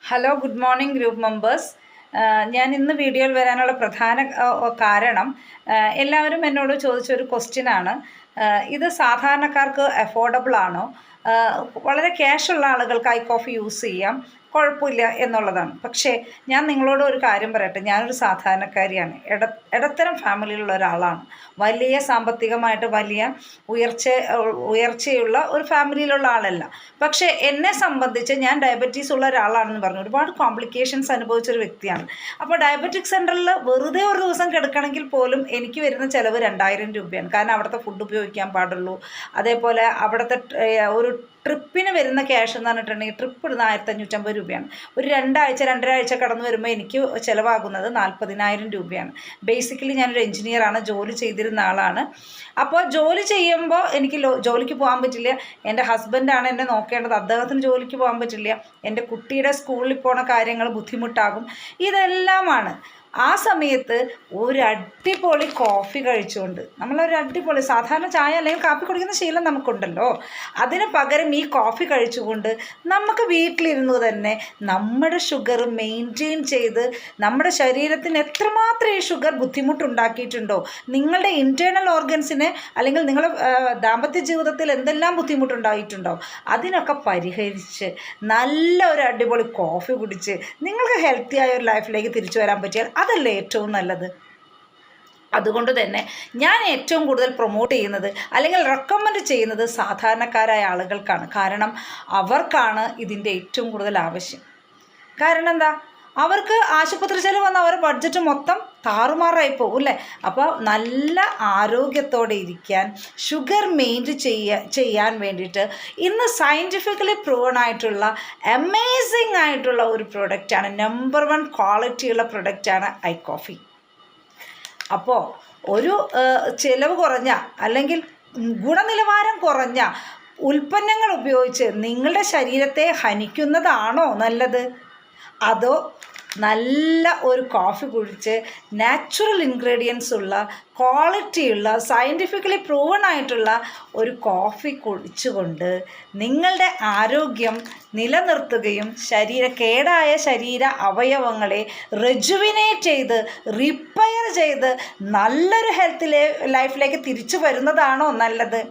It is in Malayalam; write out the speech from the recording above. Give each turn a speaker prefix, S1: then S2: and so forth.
S1: Hello, good morning group members. ഞാൻ ഇന്ന് വീഡിയോയിൽ വരാനുള്ള പ്രധാന കാരണം എല്ലാവരും എന്നോട് ചോദിച്ചൊരു ക്വസ്റ്റ്യനാണ്. ഇത് സാധാരണക്കാർക്ക് അഫോർഡബിൾ ആണോ? വളരെ ക്യാഷുള്ള ആളുകൾക്ക് ഐ കോഫി യൂസ് ചെയ്യാം, കുഴപ്പമില്ല എന്നുള്ളതാണ്. പക്ഷേ ഞാൻ നിങ്ങളോട് ഒരു കാര്യം പറയട്ടെ. ഞാനൊരു സാധാരണക്കാരിയാണ്. ഇടത്തരം ഫാമിലിയിലുള്ള ഒരാളാണ്. വലിയ സാമ്പത്തികമായിട്ട് വലിയ ഉയർച്ചയുള്ള ഒരു ഫാമിലിയിലുള്ള ആളല്ല. പക്ഷേ എന്നെ സംബന്ധിച്ച് ഞാൻ ഡയബറ്റീസ് ഉള്ള ഒരാളാണെന്ന് പറഞ്ഞു ഒരുപാട് കോംപ്ലിക്കേഷൻസ് അനുഭവിച്ചൊരു വ്യക്തിയാണ്. അപ്പോൾ ഡയബറ്റിക് സെൻറ്ററിൽ വെറുതെ ഒരു ദിവസം കിടക്കണമെങ്കിൽ പോലും എനിക്ക് വരുന്ന ചിലവ് 2000 രൂപയാണ്. കാരണം അവിടുത്തെ ഫുഡ് ഉപയോഗിക്കാൻ പാടുള്ളൂ. അതേപോലെ അവിടുത്തെ ഒരു ട്രിപ്പിന് വരുന്ന ക്യാഷ് എന്ന് പറഞ്ഞിട്ടുണ്ടെങ്കിൽ ട്രിപ്പ് ഇടുന്ന 1550 രൂപയാണ്. ഒരു 2-2.5 ആഴ്ച കടന്നു വരുമ്പോൾ എനിക്ക് ചിലവാകുന്നത് 40,000 രൂപയാണ്. ബേസിക്കലി ഞാനൊരു എൻജിനീയറാണ്, ജോലി ചെയ്തിരുന്ന ആളാണ്. അപ്പോൾ ജോലി ചെയ്യുമ്പോൾ എനിക്ക് ജോലിക്ക് പോകാൻ പറ്റില്ല. എൻ്റെ ഹസ്ബൻഡാണ് എന്നെ നോക്കേണ്ടത്, അദ്ദേഹത്തിന് ജോലിക്ക് പോകാൻ പറ്റില്ല. എൻ്റെ കുട്ടിയുടെ സ്കൂളിൽ പോണ കാര്യങ്ങൾ ബുദ്ധിമുട്ടാകും. ഇതെല്ലാമാണ്. ആ സമയത്ത് ഒരു അടിപൊളി കോഫി കഴിച്ചുകൊണ്ട്, നമ്മളൊരു അടിപൊളി സാധാരണ ചായ അല്ലെങ്കിൽ കാപ്പി കുടിക്കുന്ന ശീലം നമുക്കുണ്ടല്ലോ, അതിന് പകരം ഈ കോഫി കഴിച്ചുകൊണ്ട് നമുക്ക് വീട്ടിലിരുന്നു തന്നെ നമ്മുടെ ഷുഗർ മെയിൻറ്റെയിൻ ചെയ്ത് നമ്മുടെ ശരീരത്തിന് എത്രമാത്രം ഈ ഷുഗർ ബുദ്ധിമുട്ടുണ്ടാക്കിയിട്ടുണ്ടോ, നിങ്ങളുടെ ഇൻറ്റേർണൽ ഓർഗൻസിന് അല്ലെങ്കിൽ നിങ്ങളുടെ ദാമ്പത്യ ജീവിതത്തിൽ എന്തെല്ലാം ബുദ്ധിമുട്ടുണ്ടായിട്ടുണ്ടോ അതിനൊക്കെ പരിഹരിച്ച് നല്ല ഒരു അടിപൊളി കോഫി കുടിച്ച് നിങ്ങൾക്ക് ഹെൽത്തി ആയ ഒരു ലൈഫിലേക്ക് തിരിച്ചു വരാൻ പറ്റിയാൽ അതല്ലേ ഏറ്റവും നല്ലത്. അതുകൊണ്ട് തന്നെ ഞാൻ ഏറ്റവും കൂടുതൽ പ്രൊമോട്ട് ചെയ്യുന്നത് അല്ലെങ്കിൽ റെക്കമെൻഡ് ചെയ്യുന്നത് സാധാരണക്കാരായ ആളുകൾക്കാണ്. കാരണം അവർക്കാണ് ഇതിൻ്റെ ഏറ്റവും കൂടുതൽ ആവശ്യം. കാരണം എന്താ, അവർക്ക് ആശുപത്രി ചെലവ് വന്ന അവരുടെ ബഡ്ജറ്റ് മൊത്തം താറുമാറായി പോകും അല്ലേ. അപ്പോൾ നല്ല ആരോഗ്യത്തോടെ ഇരിക്കാൻ, ഷുഗർ ചെയ്യാൻ വേണ്ടിയിട്ട് ഇന്ന് സയൻറ്റിഫിക്കലി പ്രൂവൺ ആയിട്ടുള്ള അമേസിങ് ആയിട്ടുള്ള ഒരു പ്രൊഡക്റ്റാണ്, നമ്പർ 1 ക്വാളിറ്റിയുള്ള പ്രൊഡക്റ്റാണ് ഐ കോഫി. അപ്പോൾ ഒരു ചിലവ് കുറഞ്ഞ അല്ലെങ്കിൽ ഗുണനിലവാരം കുറഞ്ഞ ഉൽപ്പന്നങ്ങൾ ഉപയോഗിച്ച് നിങ്ങളുടെ ശരീരത്തെ ഹനിക്കുന്നതാണോ നല്ലത്, അതോ നല്ല ഒരു കോഫി കുടിച്ച് നാച്ചുറൽ ഇൻഗ്രീഡിയൻസ് ഉള്ള ക്വാളിറ്റിയുള്ള സയൻറ്റിഫിക്കലി പ്രൂവൺ ആയിട്ടുള്ള ഒരു കോഫി കുടിച്ചുകൊണ്ട് നിങ്ങളുടെ ആരോഗ്യം നിലനിർത്തുകയും കേടായ ശരീര അവയവങ്ങളെ റെജുവിനേറ്റ് ചെയ്ത് റിപ്പയർ ചെയ്ത് നല്ലൊരു ലൈഫിലേക്ക് തിരിച്ചു വരുന്നതാണോ നല്ലത്?